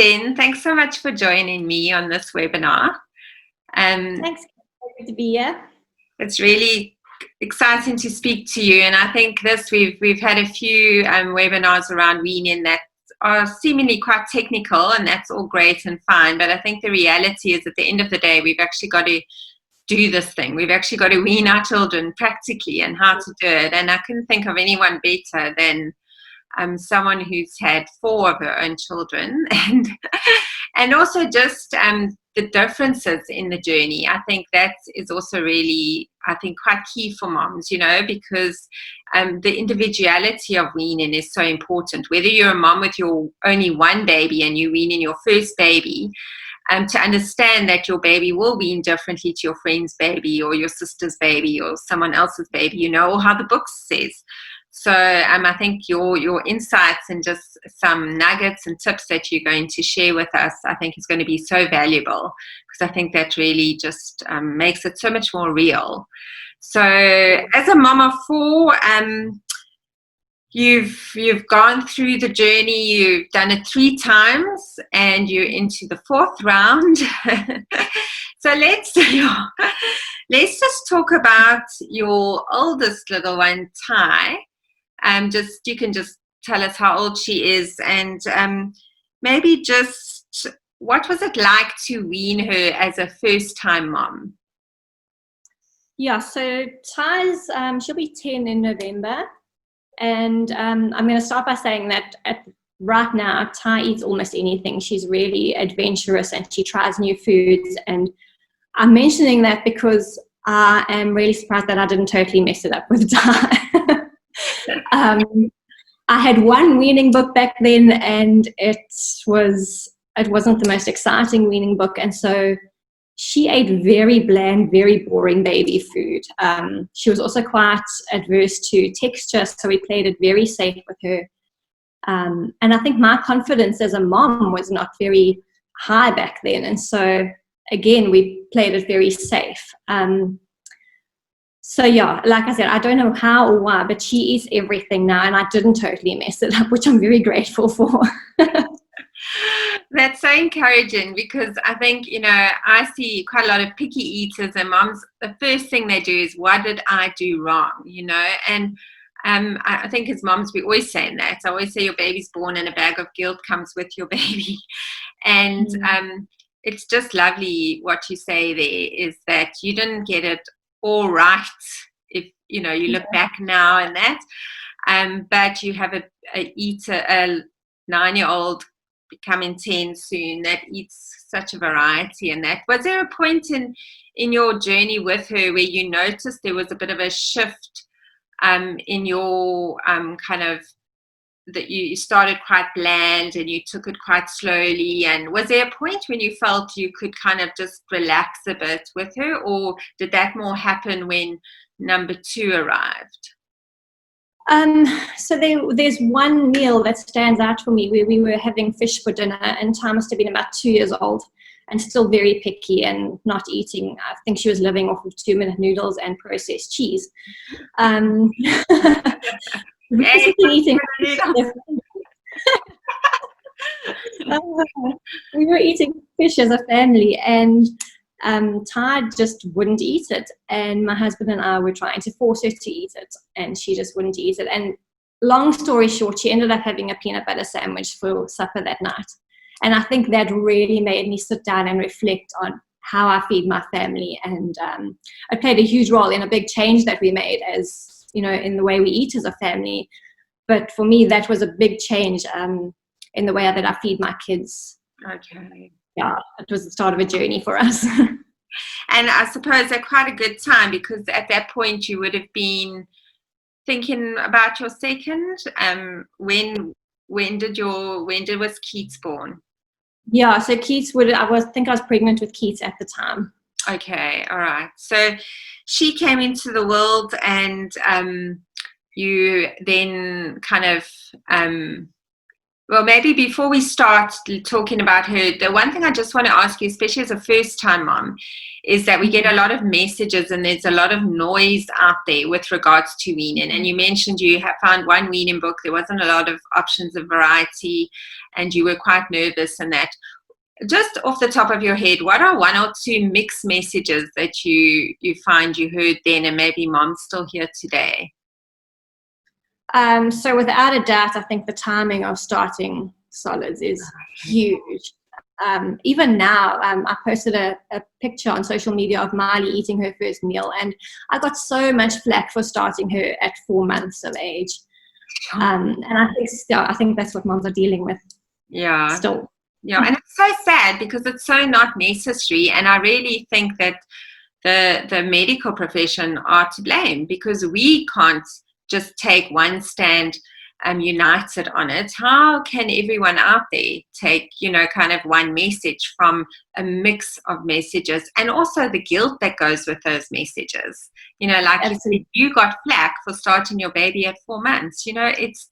Jen. Thanks so much for joining me on this webinar. Thanks. Good to be here. It's really exciting to speak to you, and I think we've had a few webinars around weaning that are seemingly quite technical, and that's all great and fine. But I think the reality is, at the end of the day, we've actually got to do this thing. We've actually got to wean our children practically and how to do it. And I couldn't think of anyone better than someone who's had 4 of her own children, and also just the differences in the journey. I think that is also really, quite key for moms, because the individuality of weaning is so important. Whether you're a mom with your only one baby and you're weaning your first baby, to understand that your baby will wean differently to your friend's baby or your sister's baby or someone else's baby, or how the book says. So I think your insights and just some nuggets and tips that you're going to share with us, I think is going to be so valuable, because I think that really just makes it so much more real. So as a mom of 4, you've gone through the journey. You've done it 3 times, and you're into the 4th round. So let's just talk about your oldest little one, Ty. You can just tell us how old she is, and maybe just what was it like to wean her as a first-time mom? Yeah, so Ty's, she'll be 10 in November, and I'm going to start by saying that right now, Ty eats almost anything. She's really adventurous, and she tries new foods, and I'm mentioning that because I am really surprised that I didn't totally mess it up with Ty. I had one weaning book back then, and it wasn't the most exciting weaning book, and so she ate very bland, very boring baby food. She was also quite adverse to texture, so we played it very safe with her. And I think my confidence as a mom was not very high back then, and so again we played it very safe. So yeah, like I said, I don't know how or why, but she eats everything now, and I didn't totally mess it up, which I'm very grateful for. That's so encouraging, because I think, I see quite a lot of picky eaters, and moms, the first thing they do is, what did I do wrong? And I think as moms, we always say that. I always say your baby's born and a bag of guilt comes with your baby. And it's just lovely what you say there, is that you didn't get it all right, if you look back now and that, but you have a 9-year-old becoming 10 soon that eats such a variety. And that, was there a point in your journey with her where you noticed there was a bit of a shift in your kind of, that you started quite bland and you took it quite slowly? And was there a point when you felt you could kind of just relax a bit with her, or did that more happen when number 2 arrived? So there's one meal that stands out for me where we were having fish for dinner, and Ty must have been about 2 years old and still very picky and not eating. I think she was living off of 2-minute noodles and processed cheese. Eating we were eating fish as a family, and Ty just wouldn't eat it, and my husband and I were trying to force her to eat it, and she just wouldn't eat it. And long story short, she ended up having a peanut butter sandwich for supper that night, and I think that really made me sit down and reflect on how I feed my family, and it played a huge role in a big change that we made, as in the way we eat as a family. But for me, that was a big change in the way that I feed my kids. Okay. Yeah, it was the start of a journey for us. And I suppose at quite a good time, because at that point you would have been thinking about your second. When was Keats born? Yeah, so Keats I think I was pregnant with Keats at the time. Okay, all right. So she came into the world, and you then kind of Well, maybe before we start talking about her, the one thing I just want to ask you, especially as a first-time mom, is that we get a lot of messages and there's a lot of noise out there with regards to weaning. And you mentioned you have found one weaning book. There wasn't a lot of options of variety, and you were quite nervous and that. Just off the top of your head, what are one or two mixed messages that you find you heard then and maybe moms still hear today? So without a doubt, I think the timing of starting solids is huge. Even now, I posted a picture on social media of Miley eating her first meal, and I got so much flack for starting her at 4 months of age. And I think that's what moms are dealing with. Yeah. Still. Yeah, and it's so sad because it's so not necessary. And I really think that the medical profession are to blame because we can't just take one stand united on it. How can everyone out there take, kind of one message from a mix of messages, and also the guilt that goes with those messages? Like you said, you got flack for starting your baby at 4 months. It's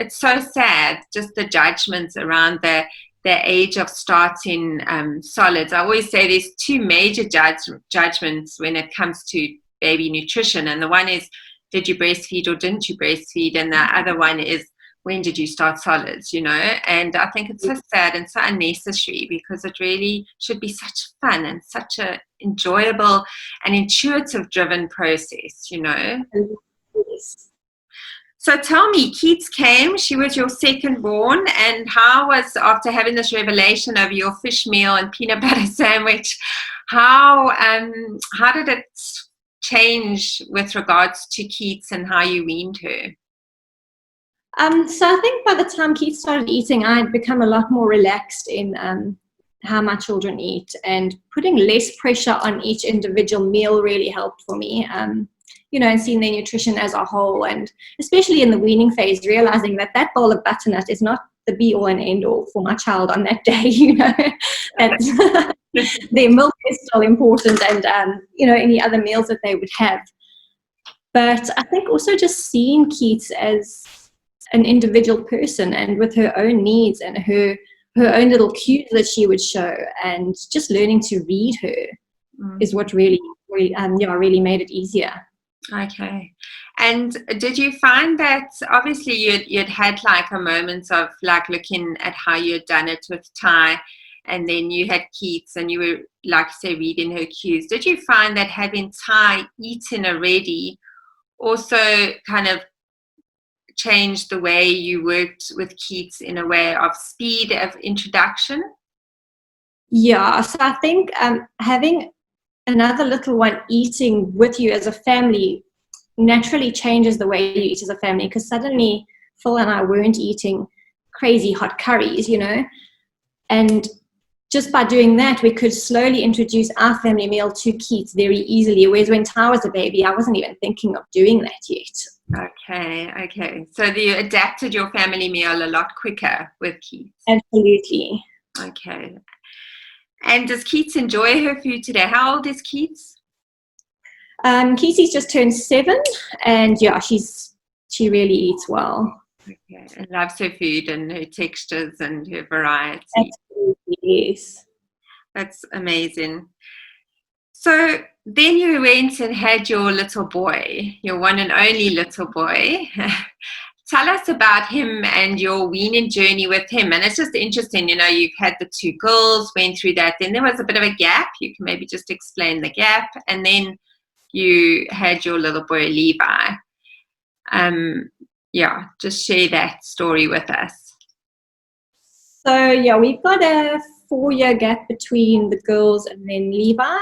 so sad, just the judgments around the age of starting solids. I always say there's two major judgments when it comes to baby nutrition, and the one is, did you breastfeed or didn't you breastfeed? And the other one is, when did you start solids, And I think it's so sad and so unnecessary because it really should be such fun and such a enjoyable and intuitive driven process, Yes. So tell me, Keats came, she was your second born, and how was, after having this revelation of your fish meal and peanut butter sandwich, how did it change with regards to Keats and how you weaned her? So I think by the time Keith started eating, I'd become a lot more relaxed in how my children eat, and putting less pressure on each individual meal really helped for me. And seeing their nutrition as a whole, and especially in the weaning phase, realizing that bowl of butternut is not the be all and end all for my child on that day. That their milk is still important, and any other meals that they would have. But I think also just seeing Keats as an individual person and with her own needs and her own little cues that she would show, and just learning to read her is what really made it easier. Okay. And did you find that obviously you'd had like a moment of like looking at how you'd done it with Ty, and then you had Keats and you were, like you say, reading her cues. Did you find that having Ty eaten already also kind of changed the way you worked with Keats in a way of speed of introduction? Yeah, so I think having another little one eating with you as a family naturally changes the way you eat as a family, because suddenly Phil and I weren't eating crazy hot curries, and just by doing that we could slowly introduce our family meal to Keats very easily, whereas when Ty was a baby I wasn't even thinking of doing that yet. Okay. So you adapted your family meal a lot quicker with Keats. Absolutely. Okay. And does Keats enjoy her food today? How old is Keats? Keatsy's just turned 7, and yeah, she really eats well. Okay, and loves her food and her textures and her variety. Absolutely, yes. That's amazing. So then you went and had your little boy, your one and only little boy. Tell us about him and your weaning journey with him. And it's just interesting, you've had the 2 girls, went through that. Then there was a bit of a gap. You can maybe just explain the gap. And then you had your little boy, Levi. Just share that story with us. So, yeah, we've got a 4-year gap between the girls and then Levi.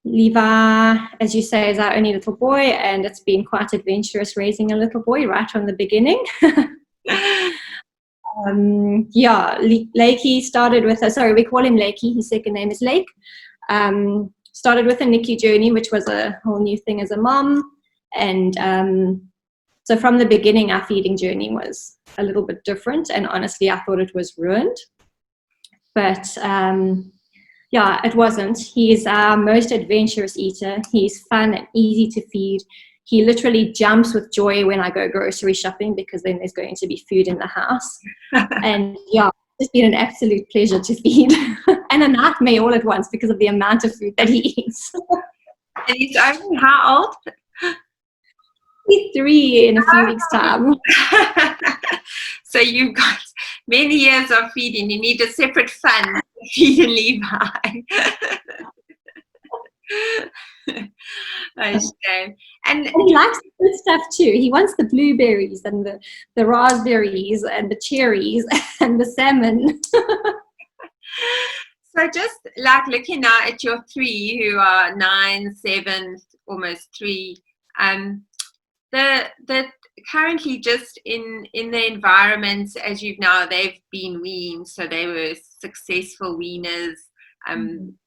Levi, as you say, is our only little boy, and it's been quite adventurous raising a little boy right from the beginning. Lakey started with we call him Lakey, his second name is Lake. Started with a NICU journey, which was a whole new thing as a mom, and so from the beginning our feeding journey was a little bit different, and honestly I thought it was ruined, but it wasn't. He is our most adventurous eater. He's fun and easy to feed. he literally jumps with joy when I go grocery shopping, because then there's going to be food in the house. And yeah, it's been an absolute pleasure to feed and a nightmare all at once because of the amount of food that he eats. And he's only how old? He's 3 in a few weeks' time. So you've got many years of feeding. You need a separate fund to feed and Levi. Oh, shame. And he likes the good stuff too. He wants the blueberries and the raspberries and the cherries and the salmon. So just like looking now at your 3 who are 9, 7, almost 3, the currently just in the environments as they've been weaned, so they were successful weaners,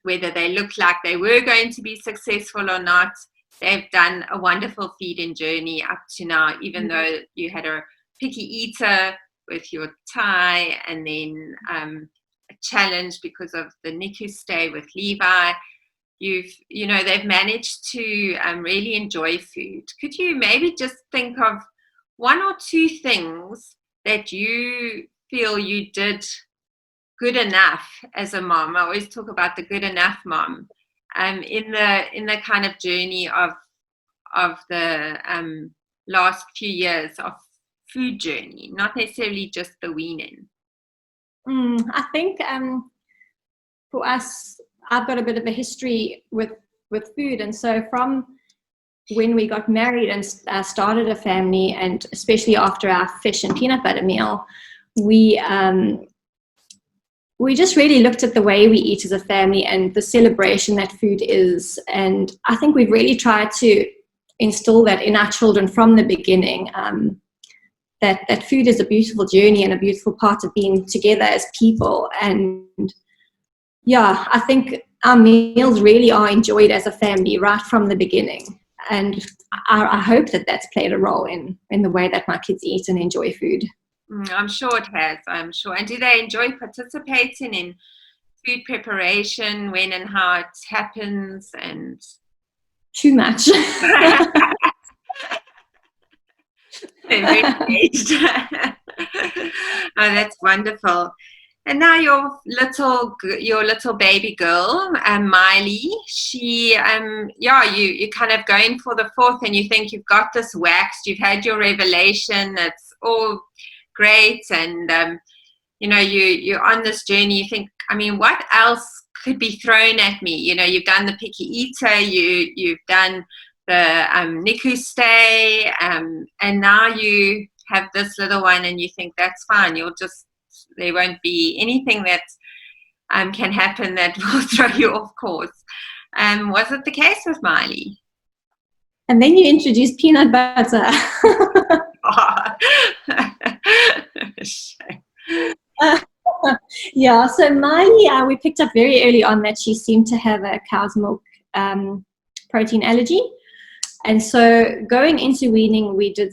whether they looked like they were going to be successful or not, they've done a wonderful feeding journey up to now, even though you had a picky eater with your Thai, and then a challenge because of the NICU stay with Levi. They've managed to really enjoy food. Could you maybe just think of 1 or 2 things that you feel you did good enough as a mom? I always talk about the good enough mom in the kind of journey of the last few years of food journey, not necessarily just the weaning. I think for us, I've got a bit of a history with food, and so from when we got married and started a family, and especially after our fish and peanut butter meal, we just really looked at the way we eat as a family and the celebration that food is. And I think we've really tried to instill that in our children from the beginning, that food is a beautiful journey and a beautiful part of being together as people. And yeah, I think our meals really are enjoyed as a family right from the beginning. And I hope that that's played a role in the way that my kids eat and enjoy food. I'm sure it has, I'm sure. And do they enjoy participating in food preparation, when and how it happens? And too much. They're very engaged. Oh, that's wonderful. And now your little baby girl, Miley, she, you kind of going for the 4th, and you think you've got this waxed, you've had your revelation, it's all great, and you're on this journey. You think, what else could be thrown at me? You've done the picky eater, you've done the NICU stay, and now you have this little one, and you think that's fine. There won't be anything that can happen that will throw you off course. Was it the case with Miley? And then you introduced peanut butter. Yeah, so Miley, we picked up very early on that she seemed to have a cow's milk protein allergy. And so going into weaning, we did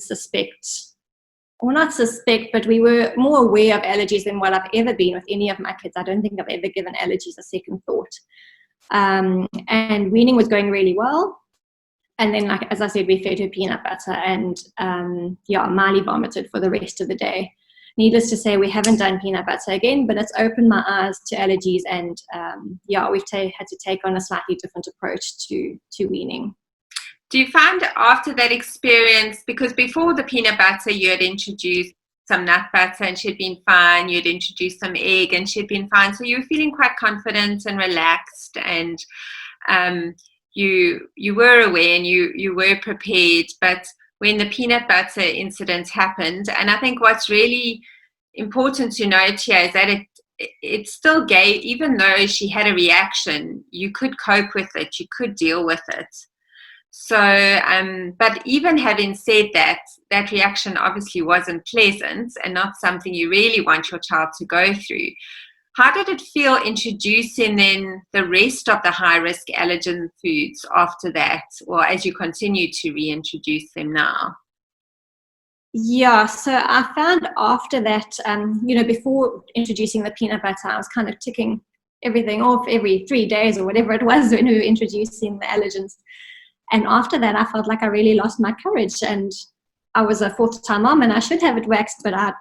but we were more aware of allergies than what I've ever been with any of my kids. I don't think I've ever given allergies a second thought. And weaning was going really well. And then, as I said, we fed her peanut butter, and Miley vomited for the rest of the day. Needless to say, we haven't done peanut butter again, but it's opened my eyes to allergies, and we've had to take on a slightly different approach to weaning. Do you find after that experience, because before the peanut butter you had introduced some nut butter and she'd been fine, you'd introduced some egg and she'd been fine, so you were feeling quite confident and relaxed, and you were aware and you were prepared. But when the peanut butter incident happened, and I think what's really important to note here is that it still gave, even though she had a reaction, you could cope with it, you could deal with it. So, but even having said that, that reaction obviously wasn't pleasant and not something you really want your child to go through. How did it feel introducing then the rest of the high-risk allergen foods after that, or as you continue to reintroduce them now? Yeah, so I found after that, before introducing the peanut butter, I was kind of ticking everything off every 3 days or whatever it was when we were introducing the allergens. And after that, I felt like I really lost my courage. And I was a fourth-time mom, and I should have it waxed, but I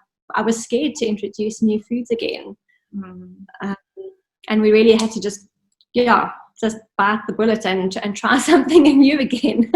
was scared to introduce new foods again. And we really had to just bite the bullet and try something new again.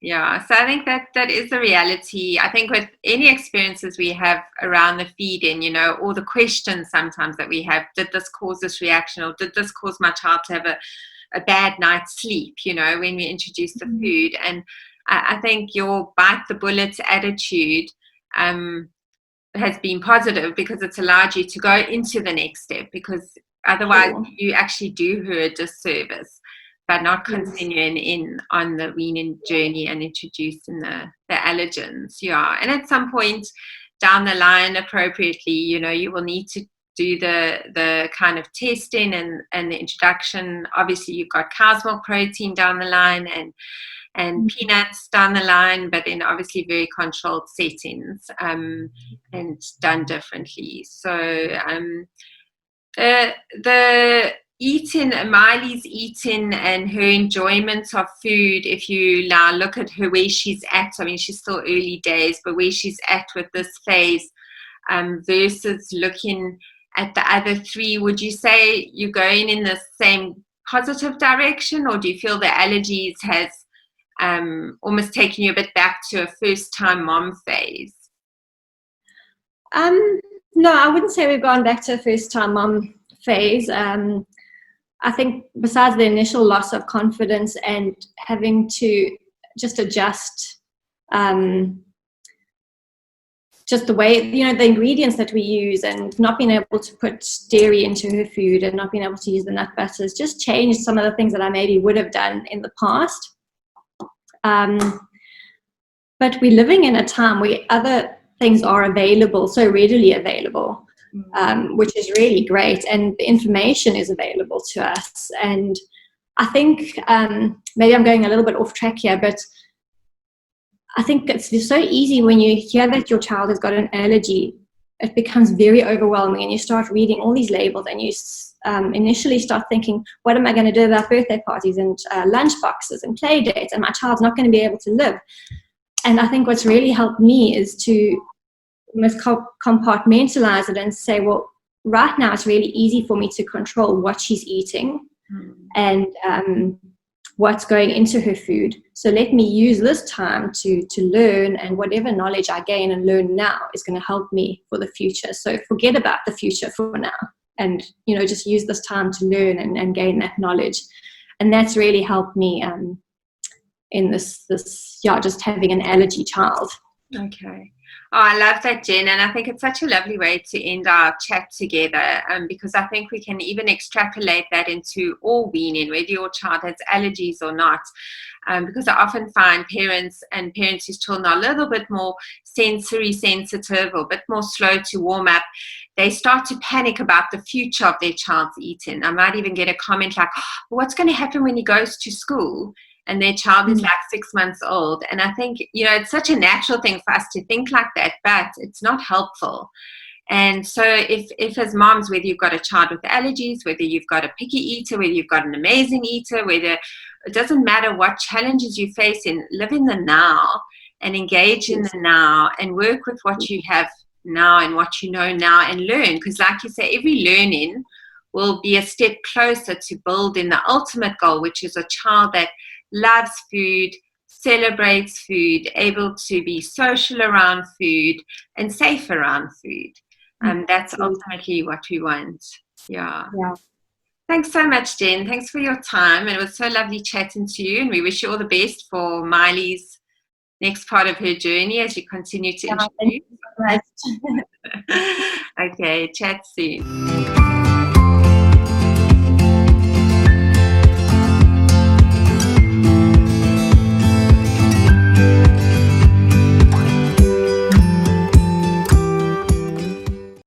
Yeah, so I think that is the reality. I think with any experiences we have around the feeding, you know, or the questions sometimes that we have, did this cause this reaction, or did this cause my child to have a bad night's sleep, you know, when we introduce the food? And I think your bite the bullet attitude has been positive, because it's allowed you to go into the next step, because otherwise you actually do her a disservice by not continuing in on the weaning journey and introducing the allergens. Yeah, and at some point down the line, appropriately, you know, you will need to do the kind of testing and the introduction. Obviously, you've got cow's milk protein down the line and peanuts down the line, but in obviously very controlled settings and done differently. So the eating, Miley's eating and her enjoyment of food, if you now look at her, where she's at, I mean, she's still early days, but where she's at with this phase versus looking at the other three, would you say you're going in the same positive direction, or do you feel the allergies has almost taken you a bit back to a first-time mom phase? No, I wouldn't say we've gone back to a first-time mom phase. I think besides the initial loss of confidence and having to just adjust just the way, you know, the ingredients that we use, and not being able to put dairy into her food and not being able to use the nut butters, just changed some of the things that I maybe would have done in the past. But we're living in a time where other things are available, so readily available. Which is really great, and the information is available to us. And I think maybe I'm going a little bit off track here, but I think it's so easy when you hear that your child has got an allergy. It becomes very overwhelming, and you start reading all these labels, and you initially start thinking, what am I going to do about birthday parties and lunch boxes and play dates, and my child's not going to be able to live. And I think what's really helped me is to almost compartmentalize it and say, well, right now it's really easy for me to control what she's eating and what's going into her food. So let me use this time to learn, and whatever knowledge I gain and learn now is going to help me for the future. So forget about the future for now, and, you know, just use this time to learn and gain that knowledge. And that's really helped me in this just having an allergy child. Okay. Oh, I love that, Jen, and I think it's such a lovely way to end our chat together, because I think we can even extrapolate that into all weaning, whether your child has allergies or not, because I often find parents whose children are a little bit more sensory sensitive or a bit more slow to warm up, they start to panic about the future of their child's eating. I might even get a comment like, what's going to happen when he goes to school? And their child is like 6 months old. And I think, you know, it's such a natural thing for us to think like that, but it's not helpful. And so if as moms, whether you've got a child with allergies, whether you've got a picky eater, whether you've got an amazing eater, whether it doesn't matter what challenges you face, in live in the now and engage in the now and work with what you have now and what you know now and learn. Because like you say, every learning will be a step closer to building the ultimate goal, which is a child that loves food, celebrates food, able to be social around food and safe around food. That's ultimately what we want. Yeah. Thanks so much, Jen. Thanks for your time. It was so lovely chatting to you, and we wish you all the best for Miley's next part of her journey as you continue to introduce. Right. Okay, chat soon.